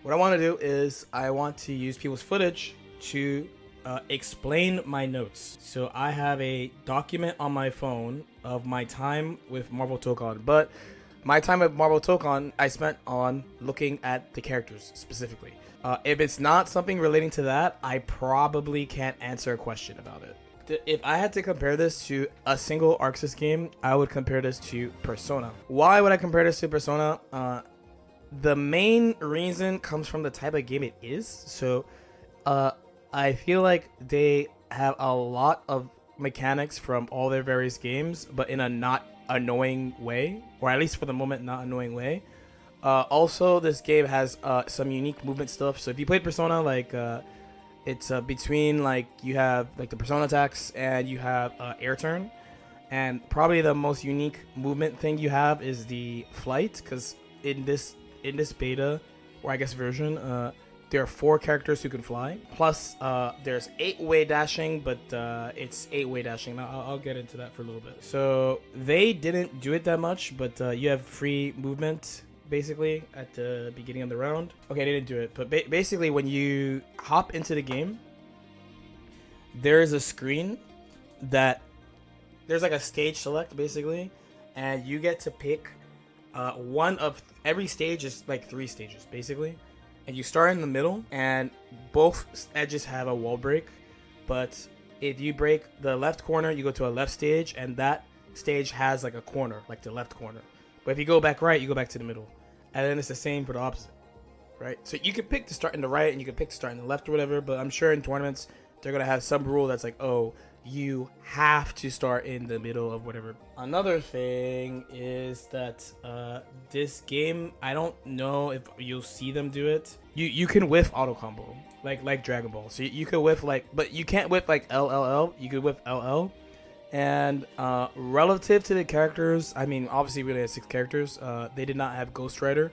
What I want to do is I want to use people's footage to explain my notes. So I have a document on my phone of my time with Marvel Tokon, but my time with Marvel Tokon I spent on looking at the characters specifically. If it's not something relating to that, I probably can't answer a question about it. If I had to compare this to a single Arxis game, I would compare this to Persona. Why would I compare this to Persona? The main reason comes from the type of game it is. So, I feel like they have a lot of mechanics from all their various games, but in a not annoying way, or at least for the moment, not annoying way. Also, this game has some unique movement stuff. So if you played Persona, like it's between like you have like the Persona attacks and you have air turn, and probably the most unique movement thing you have is the flight, because in this beta, or I guess version, there are 4 characters who can fly. Plus, there's 8-way dashing, but it's 8-way dashing. Now, I'll get into that for a little bit. So they didn't do it that much, but you have free movement basically at the beginning of the round. Okay, they didn't do it, but basically when you hop into the game, there's a screen that there's like a stage select basically, and you get to pick one of every stage is like 3 stages basically, and you start in the middle, and both edges have a wall break. But if you break the left corner, you go to a left stage, and that stage has like a corner, like the left corner. But if you go back right, you go back to the middle, and then it's the same for the opposite, right? So you can pick to start in the right, and you can pick to start in the left or whatever. But I'm sure in tournaments they're gonna have some rule that's like, oh, you have to start in the middle of whatever. Another thing is that this game, I don't know if you'll see them do it. You can whiff auto combo like Dragon Ball. So you could whiff like, but you can't whiff like LLL. You could whiff LL. And relative to the characters, I mean, obviously we only had 6 characters. They did not have Ghost Rider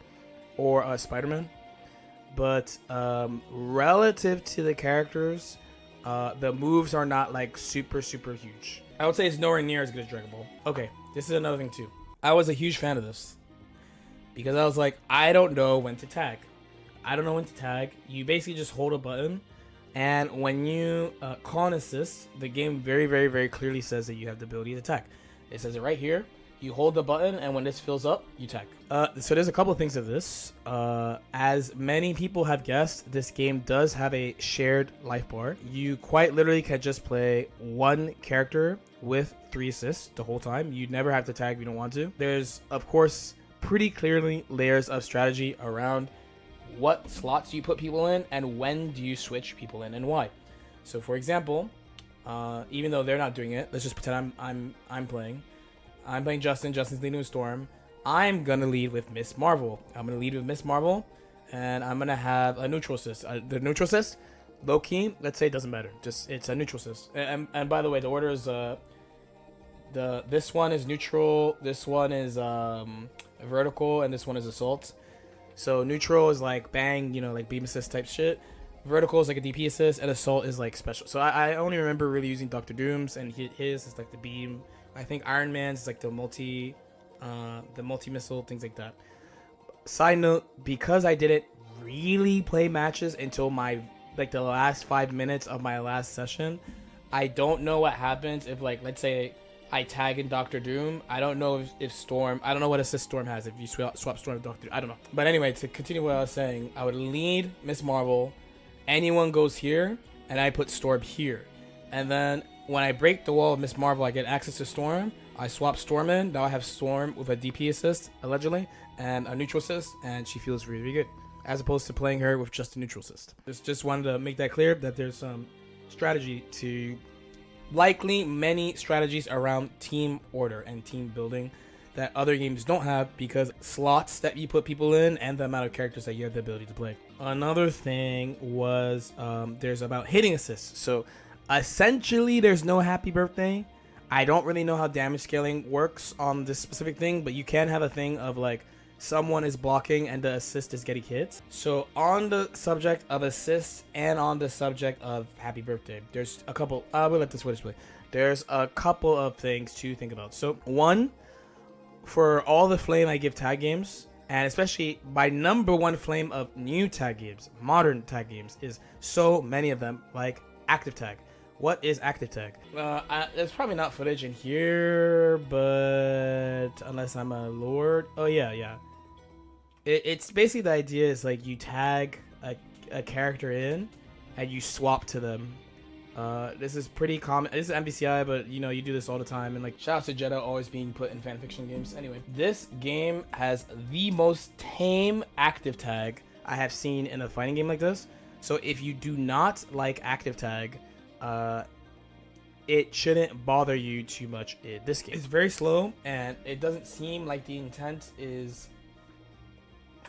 or Spider-Man, but relative to the characters, the moves are not like super huge. I would say it's nowhere near as good as Dragon Ball. Okay, this is another thing too. I was a huge fan of this because I was like, I don't know when to tag. I don't know when to tag. You basically just hold a button, and when you call an assist, the game very clearly says that you have the ability to tag. It says it right here. You hold the button, and when this fills up, you tag. So there's a couple of things of this. As many people have guessed, this game does have a shared life bar. You quite literally can just play one character with 3 assists the whole time. You never have to tag if you don't want to. There's, of course, pretty clearly layers of strategy around what slots you put people in and when do you switch people in and why. So, for example, even though they're not doing it, let's just pretend I'm playing. I'm playing Justin. Justin's leading with Storm. I'm gonna lead with Miss Marvel. I'm gonna lead with Miss Marvel, and I'm gonna have a neutral assist. The neutral assist, low key, let's say it doesn't matter. Just it's a neutral assist. And by the way, the order is this one is neutral. This one is vertical, and this one is assault. So neutral is like bang, like beam assist type shit. Vertical is like a DP assist, and assault is like special. So I only remember really using Doctor Doom's, and his is like the beam. I think Iron Man's is like the multi missile, things like that. Side note, because I didn't really play matches until the last 5 minutes of my last session, I don't know what happens if, like, let's say I tag in Doctor Doom. I don't know if Storm, I don't know what assist Storm has if you swap Storm with Doctor Doom. I don't know. But anyway, to continue what I was saying, I would lead Miss Marvel. Anyone goes here, and I put Storm here. And then when I break the wall of Miss Marvel, I get access to Storm. I swap Storm in. Now I have Storm with a DP assist, allegedly, and a neutral assist, and she feels really good, as opposed to playing her with just a neutral assist. Just wanted to make that clear that there's some strategy to, likely many strategies around team order and team building that other games don't have, because slots that you put people in and the amount of characters that you have the ability to play. Another thing was there's about hitting assists. So essentially, there's no happy birthday. I don't really know how damage scaling works on this specific thing, but you can have a thing of like someone is blocking and the assist is getting hit. So on the subject of assists and on the subject of happy birthday, there's a couple. We'll let this one play. There's a couple of things to think about. So one, for all the flame I give tag games, And especially my number one flame of new tag games, modern tag games, is so many of them, like active tag. What is active tag? There's probably not footage in here, but unless I'm a lord. Oh yeah. It's basically the idea is like you tag a character in, and you swap to them. This is pretty common. This is MVCI, but you know, you do this all the time. And like, shout out to Jeddah always being put in fanfiction games. Anyway, this game has the most tame active tag I have seen in a fighting game like this. So if you do not like active tag, it shouldn't bother you too much in this game. It's very slow, and it doesn't seem like the intent is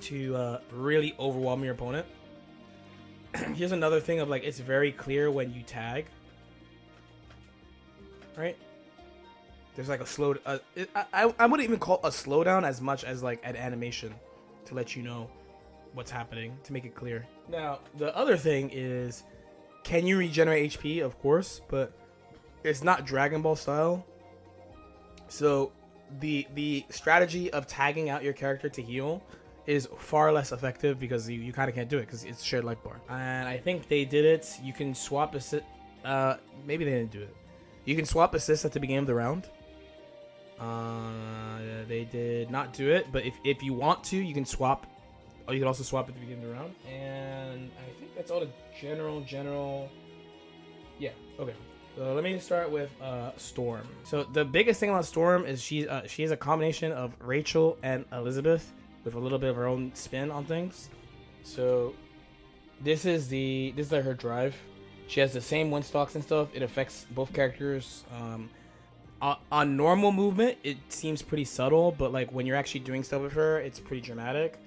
to really overwhelm your opponent. Here's another thing of like, it's very clear when you tag, right? There's like a slow, I wouldn't even call a slowdown as much as like an animation to let you know what's happening, to make it clear. Now, the other thing is, can you regenerate HP? Of course, but it's not Dragon Ball style. So the strategy of tagging out your character to heal is far less effective because you kind of can't do it because it's shared life bar. And I think they did it. You can swap assist. Maybe they didn't do it. You can swap assists at the beginning of the round. They did not do it, but if you want to, you can swap. Oh, you can also swap at the beginning of the round. And I think that's all the general. Yeah. Okay. So let me start with Storm. So the biggest thing about Storm is she has a combination of Rachel and Elizabeth, with a little bit of her own spin on things. So this is like her drive. She has the same wind stalks and stuff. It affects both characters. On normal movement, it seems pretty subtle, but like when you're actually doing stuff with her, it's pretty dramatic.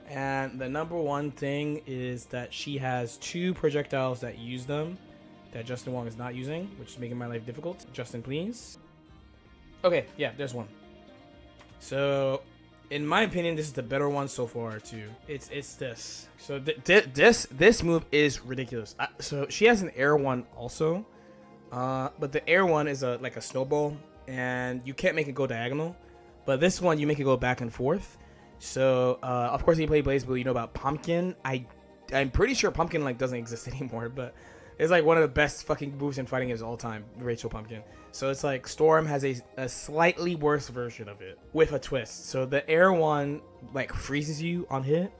And the number one thing is that she has 2 projectiles that use them that Justin Wong is not using, which is making my life difficult. Justin, please. Okay, yeah, there's one. So in my opinion, this is the better one so far too. It's this. So this move is ridiculous. So she has an air one also, but the air one is like a snowball, and you can't make it go diagonal. But this one you make it go back and forth. So of course, when you play BlazBlue, you know about Pumpkin. I'm pretty sure Pumpkin like doesn't exist anymore, but it's like one of the best fucking moves in fighting games of all time, Rachel Pumpkin. So it's like Storm has a slightly worse version of it with a twist. So the air one like freezes you on hit,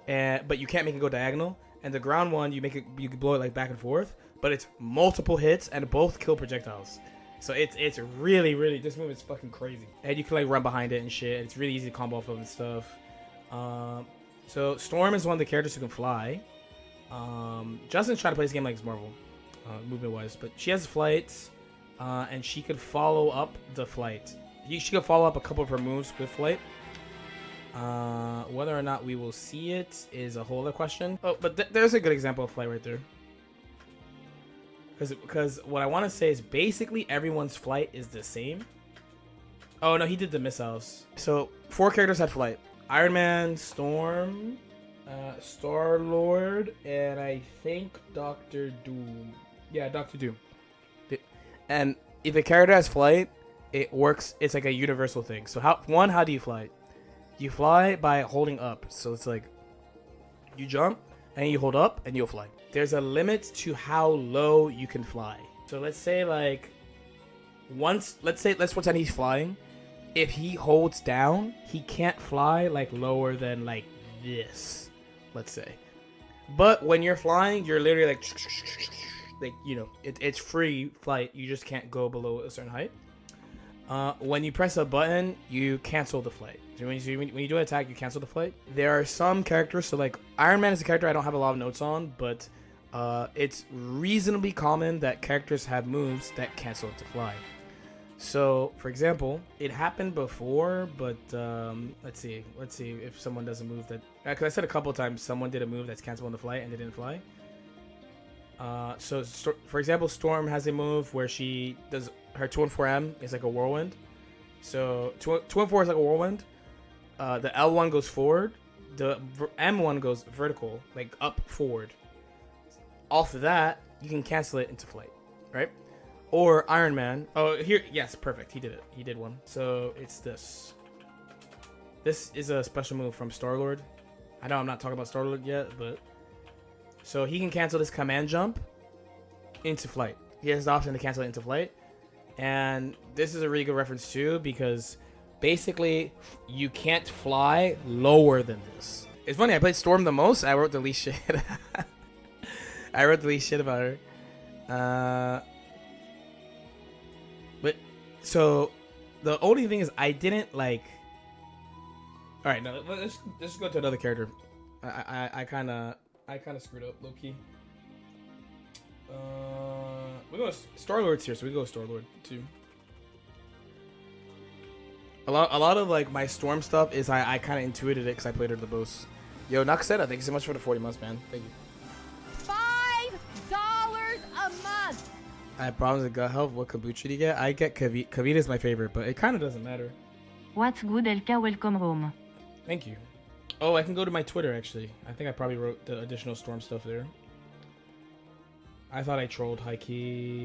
but you can't make it go diagonal. And the ground one, you can blow it like back and forth, but it's multiple hits and both kill projectiles. So it's really, this move is fucking crazy. And you can like run behind it and shit. It's really easy to combo off of and stuff. So Storm is one of the characters who can fly. Justin's trying to play this game like it's Marvel, movement wise, but she has flight, and she could follow up the flight. She could follow up a couple of her moves with flight. Whether or not we will see it is a whole other question. Oh, but there's a good example of flight right there. Because what I want to say is basically everyone's flight is the same. Oh no, he did the missiles. So 4 characters had flight: Iron Man, Storm, Star-Lord, and I think Dr. Doom. Yeah, Dr. Doom. And if a character has flight, it works. It's like a universal thing. So how do you fly? You fly by holding up. So it's like you jump and you hold up and you'll fly. There's a limit to how low you can fly. So let's say like let's pretend he's flying. If he holds down, he can't fly like lower than like this, let's say. But when you're flying, you're literally like you know, it's free flight. You just can't go below a certain height. When you press a button, you cancel the flight. So when you do an attack, you cancel the flight. There are some characters, so like Iron Man is a character I don't have a lot of notes on, but it's reasonably common that characters have moves that cancel to fly. So, for example, it happened before, but let's see if someone does a move that... Because I said a couple times someone did a move that's canceled on the flight and they didn't fly. For example, Storm has a move where she does... Her 2-4M is like a whirlwind. So, 2-4 is like a whirlwind. The L1 goes forward. The M1 goes vertical, like up, forward. Off of that, you can cancel it into flight, right? Or Iron Man. Oh, here. Yes, perfect. He did it. He did one. So it's this. This is a special move from Star-Lord. I know I'm not talking about Star-Lord yet, but... So he can cancel this command jump into flight. He has the option to cancel it into flight. And this is a really good reference too, because basically you can't fly lower than this. It's funny, I played Storm the most. I wrote the least shit. I wrote the least shit about her. But so the only thing is I didn't like. All right, now let's go to another character. I kind of screwed up low key. We go Star-Lord's here, so we go Star-Lord too. A lot of like my Storm stuff is I kind of intuited it because I played her the most. Yo, Nakaseta, thank you so much for the 40 months, man. Thank you. $5 a month. I have problems with gut health. What kombucha do you get? I get Kavita. Kavita is my favorite, but it kind of doesn't matter. What's good, LK? Welcome home. Thank you. Oh, I can go to my Twitter actually. I think I probably wrote the additional Storm stuff there. I thought I trolled high key.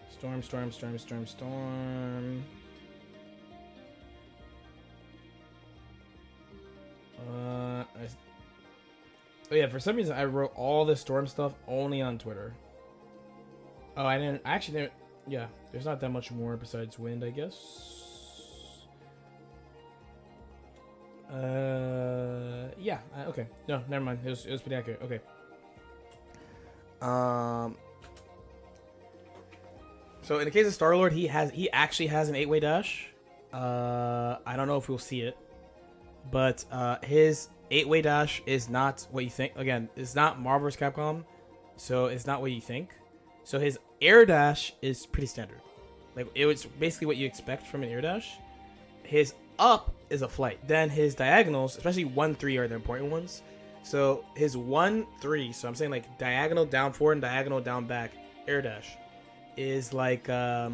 Storm. Oh yeah, for some reason I wrote all the Storm stuff only on Twitter. Oh, I actually didn't. Yeah, there's not that much more besides wind, I guess. Yeah. Okay. No, never mind. It was pretty accurate. Okay. So in the case of Star-Lord, he actually has an 8-way dash. I don't know if we'll see it, but his 8-way dash is not what you think. Again, it's not Marvel vs. Capcom, so it's not what you think. So his air dash is pretty standard. Like it was basically what you expect from an air dash. His up is a flight. Then his diagonals, especially 1-3, are the important ones. So his 1-3, so I'm saying like diagonal down forward and diagonal down back air dash is like I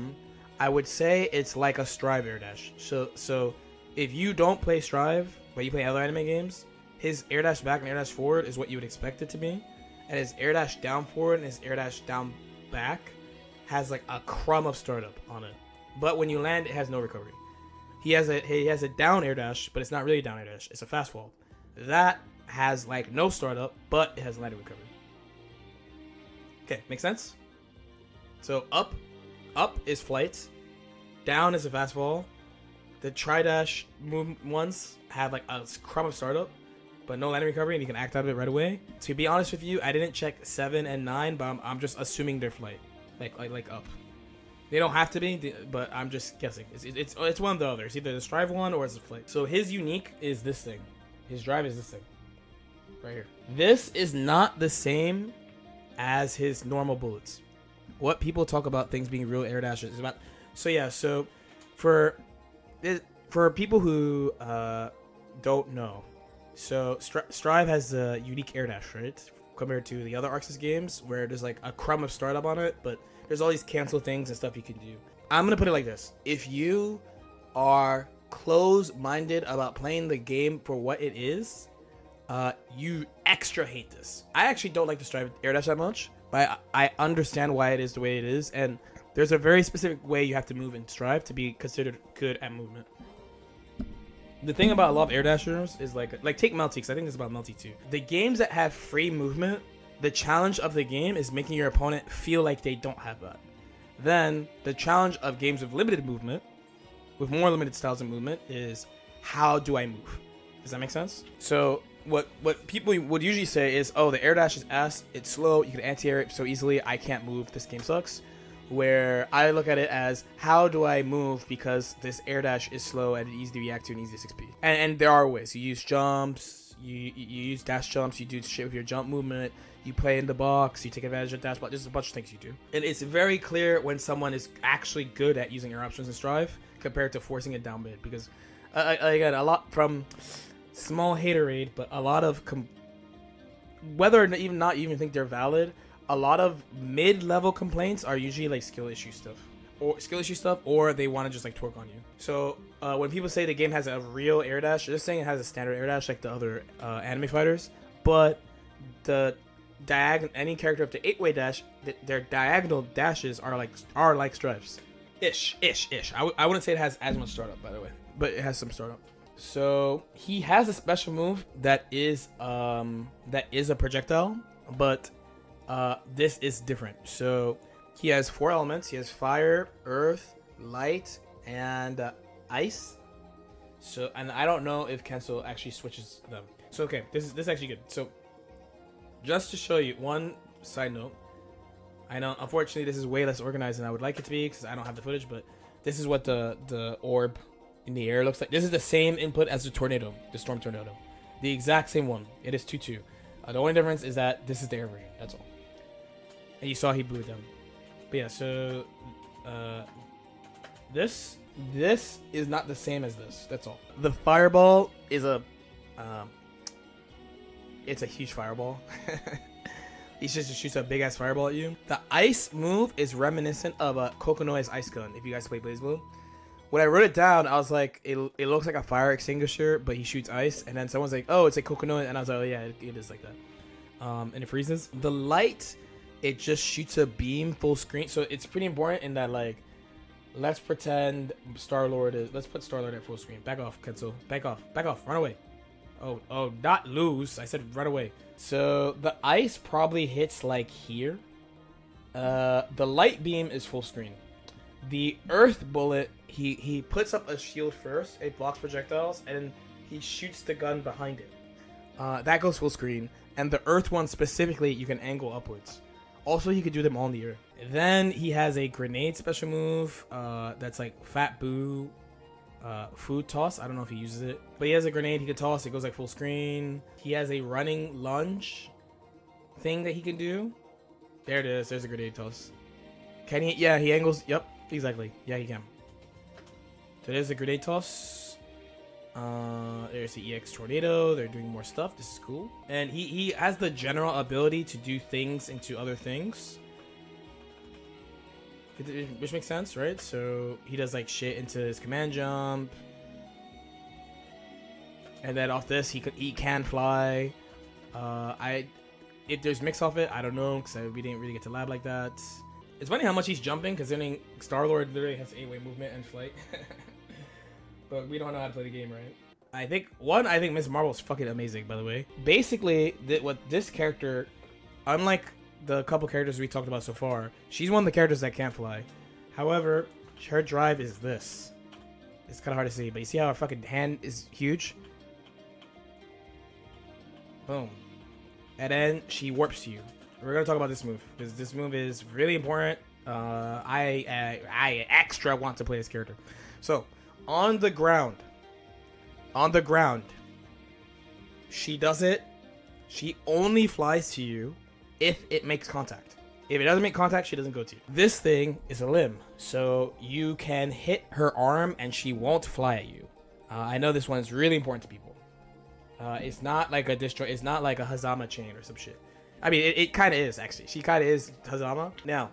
would say it's like a Strive air dash. So if you don't play Strive but you play other anime games, his air dash back and air dash forward is what you would expect it to be, and his air dash down forward and his air dash down back has like a crumb of startup on it, but when you land it has no recovery. He has a down air dash, but it's not really a down air dash, it's a fast fall that has like no startup, but it has landing recovery. Okay, make sense? So up is flight, down is a fast fall. The tri-dash move ones have like a crumb of startup, but no landing recovery, and you can act out of it right away. To be honest with you, I didn't check 7 and 9, but I'm just assuming they're flight, like up. They don't have to be, but I'm just guessing. It's one of the others, either the Strive one or it's a flight. So his unique is this thing. His drive is this thing, right here. This is not the same as his normal bullets. What people talk about things being real air dashes is about. So yeah, so for people who don't know, so Strive has a unique air dash, right? Compared to the other Arxis games where there's like a crumb of startup on it, but there's all these cancel things and stuff you can do. I'm gonna put it like this: if you are close-minded about playing the game for what it is, you extra hate this. I actually don't like the Strive air dash that much, but I understand why it is the way it is, and there's a very specific way you have to move in Strive to be considered good at movement. The thing about a lot of air dashers is like take Melty, because I think this is about Melty too. The games that have free movement, the challenge of the game is making your opponent feel like they don't have that. Then the challenge of games with limited movement, with more limited styles of movement, is how do I move? Does that make sense? So what people would usually say is, oh, the air dash is ass, it's slow, you can anti-air it so easily, I can't move, this game sucks. Where I look at it as, how do I move because this air dash is slow and easy to react to and easy to 6P. And there are ways. You use jumps, you use dash jumps, you do shit with your jump movement, you play in the box, you take advantage of dash block, there's a bunch of things you do. And it's very clear when someone is actually good at using air options in Strive compared to forcing it down mid. Because, again, a lot from small haterade, but a lot of, whether or not even think they're valid, a lot of mid-level complaints are usually like skill issue stuff, or they want to just like twerk on you. So when people say the game has a real air dash, they're just saying it has a standard air dash like the other anime fighters, but the any character up to 8-way dash, their diagonal dashes are like Strives. Ish. I wouldn't say it has as much startup, by the way, but it has some startup. So he has a special move that is a projectile, but this is different. So he has 4 elements. He has fire, earth, light, and ice. So, and I don't know if cancel actually switches them. So okay, this is actually good. So just to show you one side note, I know unfortunately this is way less organized than I would like it to be because I don't have the footage, but this is what the orb in the air looks like. This is the same input as the tornado, the storm tornado, the exact same one. It is 2-2. The only difference is that this is the air version. That's all. And you saw he blew them. But yeah, so this is not the same as this. That's all. The fireball is it's a huge fireball. He just shoots a big ass fireball at you. The ice move is reminiscent of a Kokonoe's ice gun. If you guys play BlazBlue, when I wrote it down, I was like, it looks like a fire extinguisher, but he shoots ice. And then someone's like, oh, it's a Kokonoe, and I was like, oh yeah, it is like that. And it freezes. The light, it just shoots a beam full screen. So it's pretty important in that, like, let's pretend Star-Lord is, let's put Star-Lord at full screen. Back off, Kenzo. Back off, run away. Oh, not lose. I said run away. So the ice probably hits like here. The light beam is full screen. The earth bullet, he puts up a shield first. It blocks projectiles, and he shoots the gun behind it. That goes full screen. And the earth one specifically, you can angle upwards. Also, he could do them all in the air. Then he has a grenade special move. That's like Fat Boo. Food toss. I don't know if he uses it, but he has a grenade he can toss. It goes like full screen. He has a running lunge thing that he can do. There it is. There's a grenade toss. Can he? Yeah, he angles. Yep, exactly. Yeah, he can. So there's the grenade toss. There's the EX tornado. They're doing more stuff. This is cool. And he has the general ability to do things into other things, which makes sense, right? So he does like shit into his command jump, and then off this he can fly. If there's mix off it, I don't know, because we didn't really get to lab like that. It's funny how much he's jumping, considering Star-Lord literally has 8-way movement and flight. But we don't know how to play the game, right? I think Ms. Marvel is fucking amazing, by the way. Basically, what this character, unlike the couple characters we talked about so far, she's one of the characters that can't fly. However, her drive is this. It's kind of hard to see, but you see how her fucking hand is huge? Boom. And then she warps you. We're gonna talk about this move, because this move is really important. I extra want to play this character. So, on the ground, she does it. She only flies to you if it makes contact. If it doesn't make contact, she doesn't go to you. This thing is a limb, so you can hit her arm and she won't fly at you. I know this one is really important to people. It's not like a destroy. It's not like a Hazama chain or some shit. I mean, it kind of is, actually. She kind of is Hazama. Now,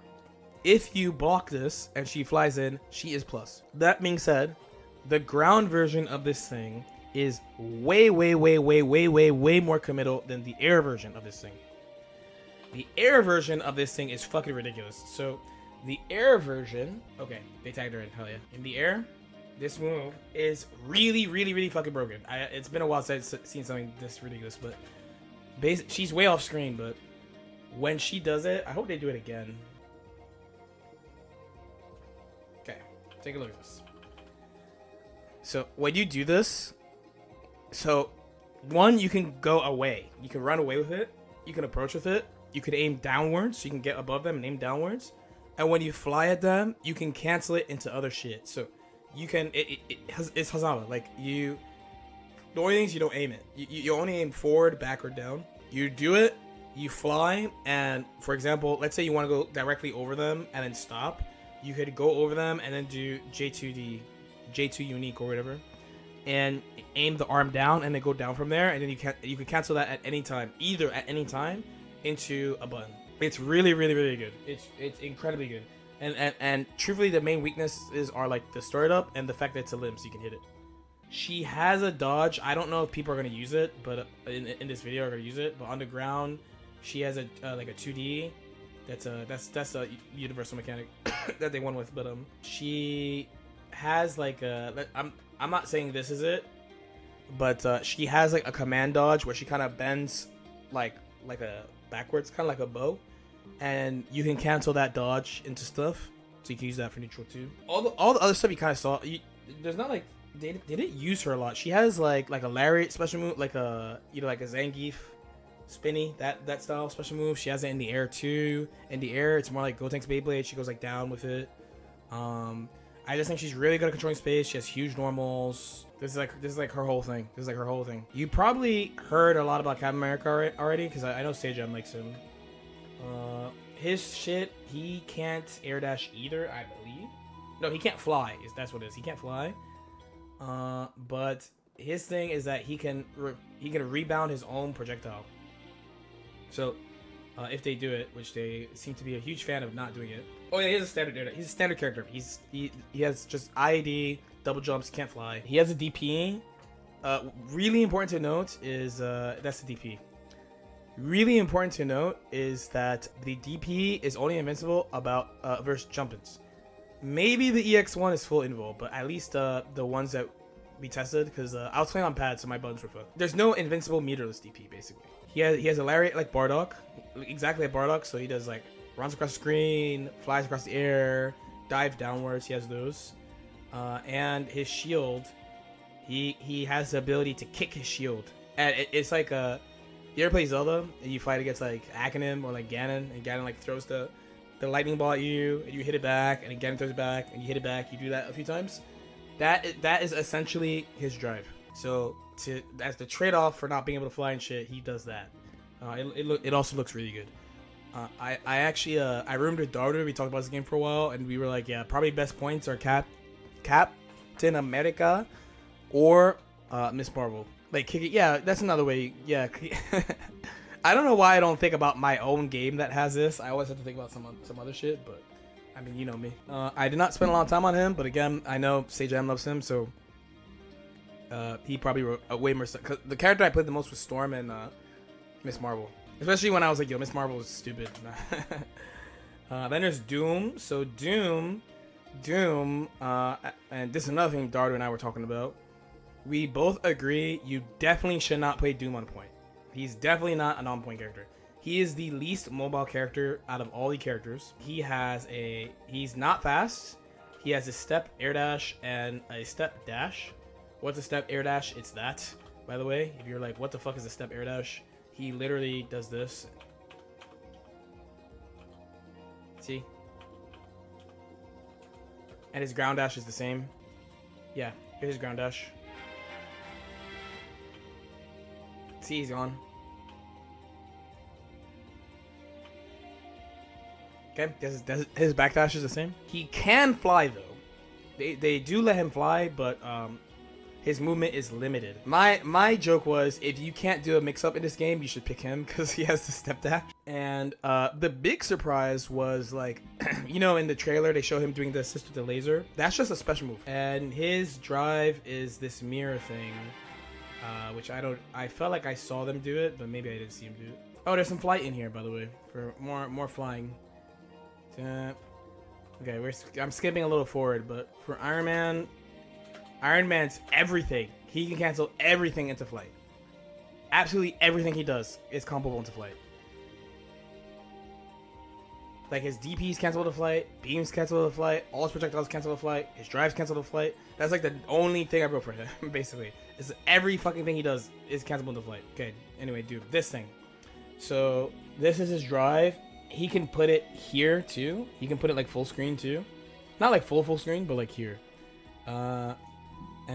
if you block this and she flies in, she is plus. That being said, the ground version of this thing is way more committal than the air version of this thing. The air version of this thing is fucking ridiculous. So, the air version... Okay, they tagged her in. Hell yeah. In the air, this move is really fucking broken. It's been a while since I've seen something this ridiculous, but... she's way off screen, but... when she does it... I hope they do it again. Okay, take a look at this. So, when you do this... So, one, you can go away. You can run away with it. You can approach with it. You can aim downwards, so you can get above them and aim downwards. And when you fly at them, you can cancel it into other shit. So you can, it's Hazama. Like the only thing is you don't aim it. You only aim forward, back, or down. You do it, you fly, and for example, let's say you want to go directly over them and then stop. You could go over them and then do J2 unique or whatever, and aim the arm down and then go down from there, and then you can cancel that at any time, either at any time into a button. It's really good. It's incredibly good. And truthfully, the main weaknesses are like the startup and the fact that it's a limb, so you can hit it. She has a dodge. I don't know if people are gonna use it, but in this video are gonna use it. But on the ground, she has a like a 2D That's a universal mechanic that they won with. But she has like a. I'm not saying this is it, but she has like a command dodge where she kind of bends like a backwards, kind of like a bow, and you can cancel that dodge into stuff, so you can use that for neutral too. All the other stuff you kind of saw. There's not like they didn't use her a lot. She has like a lariat special move, like a like a Zangief spinny, that style special move. She has it in the air too. In the air, it's more like Gotenks Beyblade. She goes like down with it. I just think she's really good at controlling space. She has huge normals. This is like her whole thing. You probably heard a lot about Captain America already, because I know Sejam likes him. His shit, he can't air dash either, I believe. No, he can't fly. That's what it is. He can't fly. But his thing is that he can rebound his own projectile. So, if they do it, which they seem to be a huge fan of not doing it. Oh yeah, he's a standard character. He has just IAD, double jumps, can't fly. He has a DP. Really important to note is that's the DP. Really important to note is that the DP is only invincible about versus jump-ins. Maybe the EX1 is full invul, but at least the ones that we tested, because I was playing on pad, so my buttons were fucked. There's no invincible meterless DP basically. He has a lariat like Bardock, exactly like Bardock. So he does like runs across the screen, flies across the air, dive downwards. He has those, and his shield. He has the ability to kick his shield, and it's like you ever play Zelda and you fight against like Akanim or like Ganon, and Ganon like throws the lightning ball at you, and you hit it back, and then Ganon throws it back, and you hit it back. You do that a few times. That is essentially his drive. So as the trade-off for not being able to fly and shit, he does that. It also looks really good. I actually I roomed with Dardo. We talked about this game for a while, and we were like, yeah, probably best points are Captain America or Miss Marvel. Like kick it. Yeah, that's another way. Yeah. I don't know why I don't think about my own game that has this. I always have to think about some other shit, but I mean, you know me. I did not spend a lot of time on him, but again, I know Sejam loves him, so he probably wrote way more stuff. Cause the character I played the most was Storm and Miss Marvel, especially when I was like, yo, Miss Marvel is stupid. Then there's Doom. So Doom, and this is another thing Dardo and I were talking about. We both agree you definitely should not play Doom on point. He's definitely not an on-point character. He is the least mobile character out of all the characters. He's not fast. He has a step air dash and a step dash. What's a step air dash? It's that, by the way. If you're like, what the fuck is a step air dash? He literally does this. See? And his ground dash is the same. Yeah, here's his ground dash. See, he's gone. Okay, his backdash is the same. He can fly though. They do let him fly, but his movement is limited. My joke was, if you can't do a mix-up in this game, you should pick him because he has the step dash. And the big surprise was like, you know, in the trailer they show him doing the assist with the laser. That's just a special move. And his drive is this mirror thing, which I felt like I saw them do it, but maybe I didn't see him do it. Oh, there's some flight in here, by the way, for more flying. Okay, I'm skipping a little forward, but for Iron Man's everything. He can cancel everything into flight. Absolutely everything he does is comparable into flight. Like his DPs cancel to flight, beams cancel to flight, all his projectiles cancel to flight, his drives cancel to flight. That's like the only thing I wrote for him, basically. Is every fucking thing he does is cancelable into flight. Okay, anyway, dude, this thing. So this is his drive. He can put it here too. He can put it like full screen too. Not like full screen, but like here. And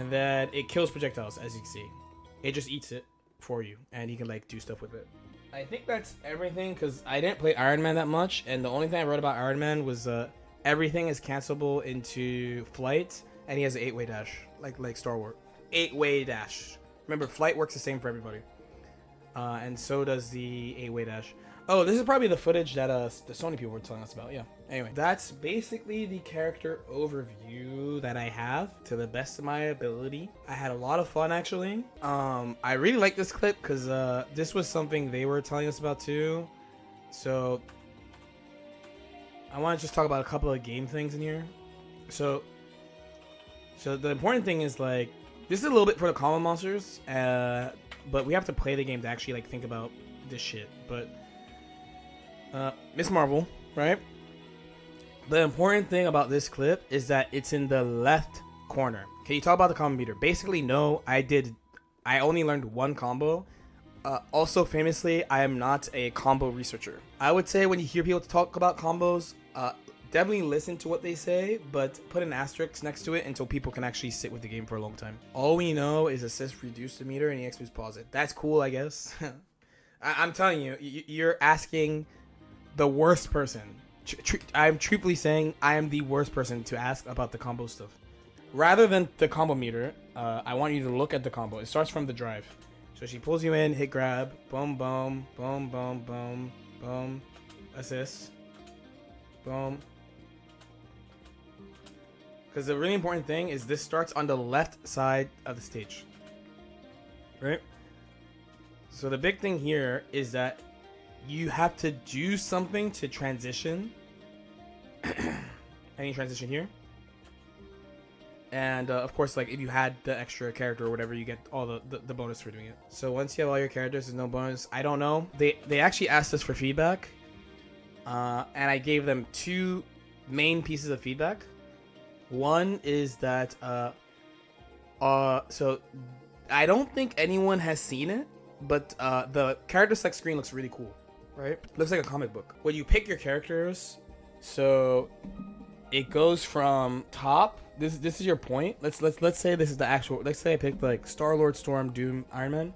then it kills projectiles, as you can see. It just eats it for you, and you can like do stuff with it. I think that's everything, because I didn't play Iron Man that much, and the only thing I wrote about Iron Man was everything is cancelable into flight, and he has an 8-way dash, like Star Wars. 8-way dash. Remember, flight works the same for everybody. And so does the 8-way dash. Oh, this is probably the footage that the Sony people were telling us about. Yeah. Anyway, that's basically the character overview that I have to the best of my ability. I had a lot of fun, actually. I really like this clip because this was something they were telling us about too. So I want to just talk about a couple of game things in here. So the important thing is like this is a little bit for the common monsters, but we have to play the game to actually like think about this shit. But Miss Marvel, right? The important thing about this clip is that it's in the left corner. Can you talk about the combo meter? Basically, no, I only learned one combo. Also, famously, I am not a combo researcher. I would say when you hear people talk about combos, definitely listen to what they say, but put an asterisk next to it until people can actually sit with the game for a long time. All we know is assist reduce the meter and EX boost pause it. That's cool, I guess. I'm telling you, you're asking the worst person. I'm truthfully saying I am the worst person to ask about the combo stuff. Rather than the combo meter, I want you to look at the combo. It starts from the drive. So she pulls you in, hit grab, boom, boom, boom, boom, boom, boom, assist, boom. Because the really important thing is this starts on the left side of the stage, right? So the big thing here is that you have to do something to transition. Any transition here. And of course, like if you had the extra character or whatever, you get all the bonus for doing it. So once you have all your characters, there's no bonus. I don't know. They actually asked us for feedback, and I gave them two main pieces of feedback. One is that so I don't think anyone has seen it, but the character select screen looks really cool, right? Looks like a comic book. When you pick your characters, so it goes from top. This is your point. Let's say this is the actual. Let's say I picked like Star-Lord, Storm, Doom, Iron Man.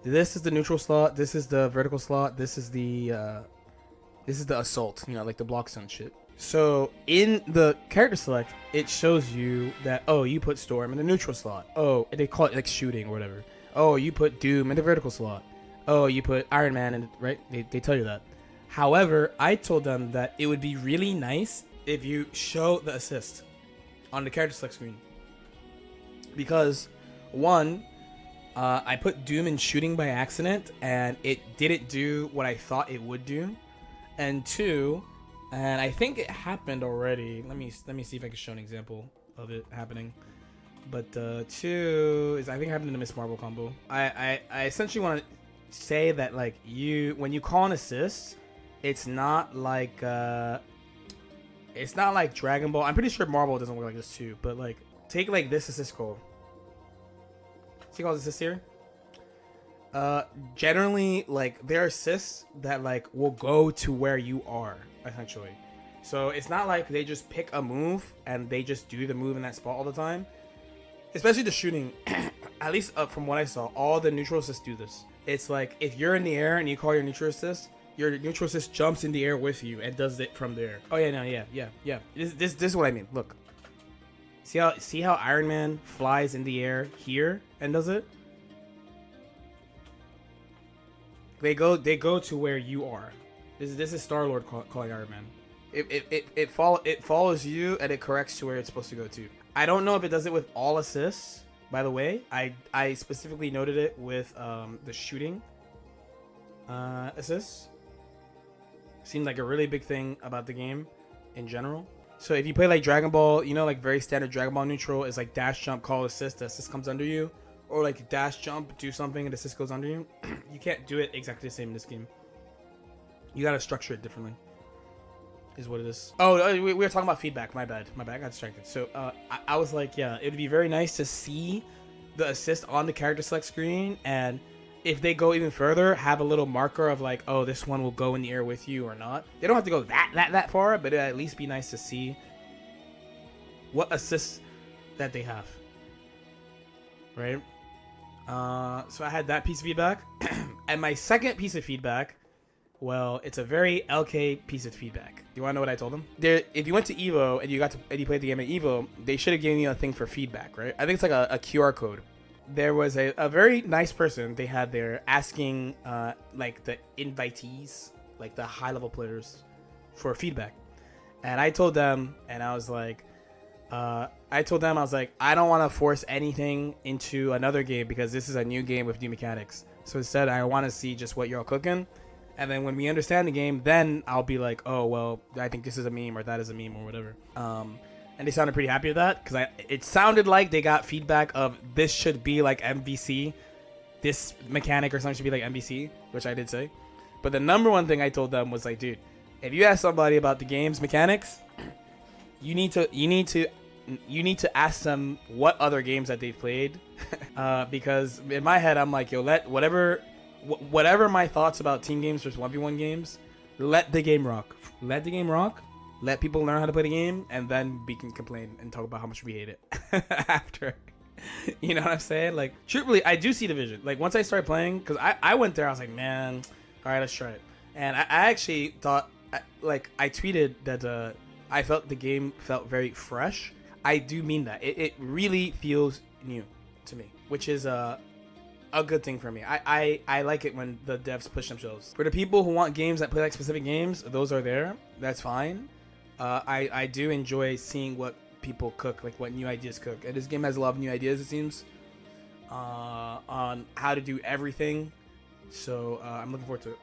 This is the neutral slot. This is the vertical slot. This is the assault. You know, like the blocks and shit. So in the character select, it shows you that you put Storm in the neutral slot. They call it like shooting or whatever. You put Doom in the vertical slot. You put Iron Man in right. They tell you that. However, I told them that it would be really nice if you show the assist on the character select screen. Because, one, I put Doom in shooting by accident, and it didn't do what I thought it would do. And two, and I think it happened already. Let me see if I can show an example of it happening. But two is I think it happened in the Miss Marvel combo. I essentially want to say that like when you call an assist, it's not like Dragon Ball. I'm pretty sure Marvel doesn't work like this too. But like, take like this assist call. See all this assist here? Generally, like there are assists that like will go to where you are essentially. So it's not like they just pick a move and they just do the move in that spot all the time. Especially the shooting. At least from what I saw, all the neutral assists do this. It's like if you're in the air and you call your neutral assist, your neutral assist jumps in the air with you and does it from there. Yeah. This is what I mean. Look. See how Iron Man flies in the air here and does it? They go to where you are. This is Star-Lord calling Iron Man. It follows you and it corrects to where it's supposed to go to. I don't know if it does it with all assists. By the way, I specifically noted it with the shooting assists. Seemed like a really big thing about the game in general. So if you play like Dragon Ball, you know, like very standard Dragon Ball neutral is like dash jump, call assist, the assist comes under you. Or like dash jump, do something, and the assist goes under you. You can't do it exactly the same in this game. You gotta structure it differently. Is what it is. We were talking about feedback. My bad. I got distracted. So I was like, yeah, it would be very nice to see the assist on the character select screen, and if they go even further, have a little marker of like, oh, this one will go in the air with you or not. They don't have to go that far, but it'd at least be nice to see what assists that they have. Right? So I had that piece of feedback. And my second piece of feedback, well, it's a very LK piece of feedback. Do you want to know what I told them? If you went to Evo and you played the game at Evo, they should have given you a thing for feedback, right? I think it's like a QR code. There was a very nice person they had there asking like the invitees, like the high level players, for feedback. And I told them, and I was like, I don't want to force anything into another game because this is a new game with new mechanics. So instead, I want to see just what you're all cooking. And then when we understand the game, then I'll be like, oh, well, I think this is a meme or that is a meme or whatever. And they sounded pretty happy with that because it sounded like they got feedback of this should be like MVC. This mechanic or something should be like MVC, which I did say. But the number one thing I told them was like, dude, if you ask somebody about the game's mechanics, you need to ask them what other games that they've played. Because in my head, I'm like, yo, let whatever my thoughts about team games versus 1v1 games, let the game rock. Let the game rock. Let people learn how to play the game, and then we can complain and talk about how much we hate it after. You know what I'm saying? Like, truthfully, I do see the vision. Like, once I started playing, because I went there, I was like, man, all right, let's try it. And I actually thought, like, I tweeted that I felt the game felt very fresh. I do mean that. It really feels new to me, which is a good thing for me. I like it when the devs push themselves. For the people who want games that play like specific games, those are there. That's fine. I do enjoy seeing what people cook, like what new ideas cook. And this game has a lot of new ideas, it seems, on how to do everything. So I'm looking forward to it.